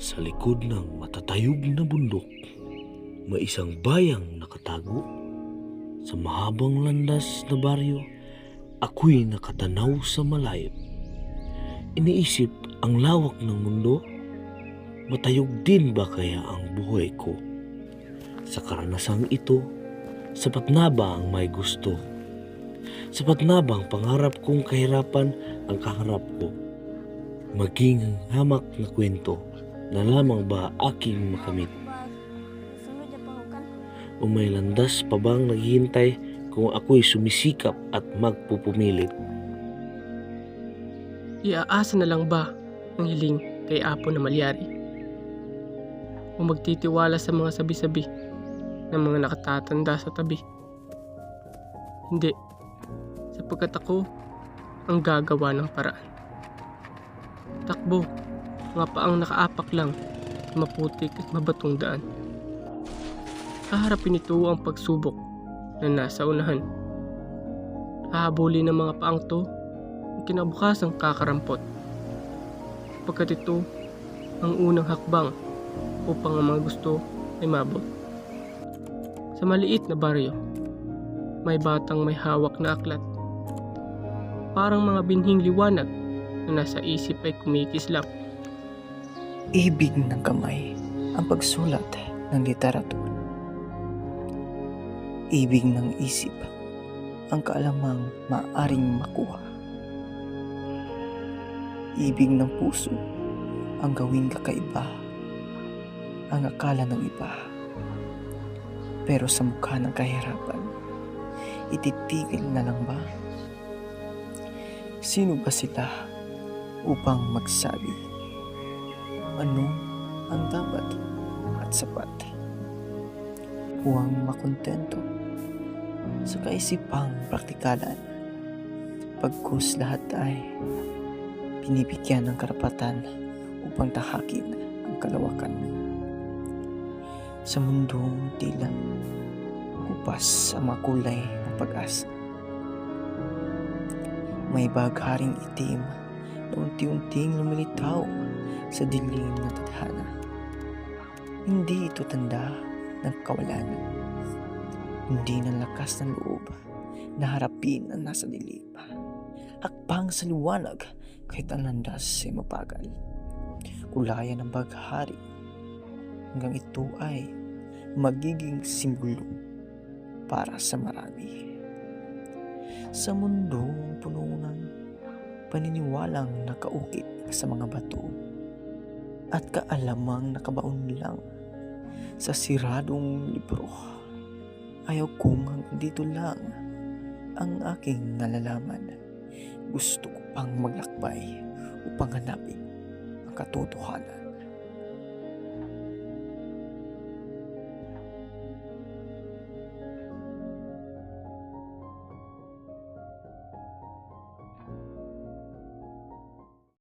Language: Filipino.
Sa likod ng matatayog na bundok, may isang bayang nakatago. Sa mahabang landas na baryo, ako'y nakatanaw sa malayo. Iniisip ang lawak ng mundo, matayog din ba kaya ang buhay ko? Sa karanasang ito, sapat na ba ang may gusto? Sapat na bang pangarap kong kahirapan ang kaharap ko? Maging hamak na kwento na lamang ba aking makamit? O may landas pa bang naghihintay kung ako'y sumisikap at magpupumilit? Iaasa na lang ba ang hiling kay Apo na Malyari? O magtitiwala sa mga sabi-sabi ng mga nakatatanda sa tabi? Hindi, sapagkat ako ang gagawa ng paraan. Takbo, mga paang nakaapak lang, maputik at mabatong daan. Haharapin ito ang pagsubok na nasa unahan. Hahabulin ng mga paang to ang kinabukasang kakarampot. Pagkat ito ang unang hakbang upang ang mga gusto ay mabot. Sa maliit na baryo, may batang may hawak na aklat. Parang mga binhing liwanag na nasa isip ay kumikislap. Ibig ng kamay ang pagsulat ng literatura. Ibig ng isip ang kaalamang maaring makuha. Ibig ng puso ang gawing kakaiba ang akala ng iba. Pero sa mukha ng kahirapan, ititigil na lang ba? Sino ba sila upang magsabi ano ang dapat at sapat? Huwag makontento sa kaisipang praktikalan, pagkus lahat ay binibigyan ng karapatan upang tahakin ang kalawakan. Sa mundong tila kupas ang mga kulay ng pag-asa, may bagharing itim na unti-unting lumilitaw sa dilim na tadhana. Hindi ito tanda ng kawalan, hindi ng lakas ng loob na harapin ang nasa dilim. Hakbang sa liwanag kahit ang landas ay mabagal. Kulayan ng baghari hanggang ito ay magiging simbolo para sa marami. Sa mundong puno ng paniniwalang nakaukit sa mga bato at kaalamang nakabaon lang sa siradong libro, ayaw kong hanggang dito lang ang aking nalalaman. Gusto ko pang maglakbay upang hanapin ang katotohanan.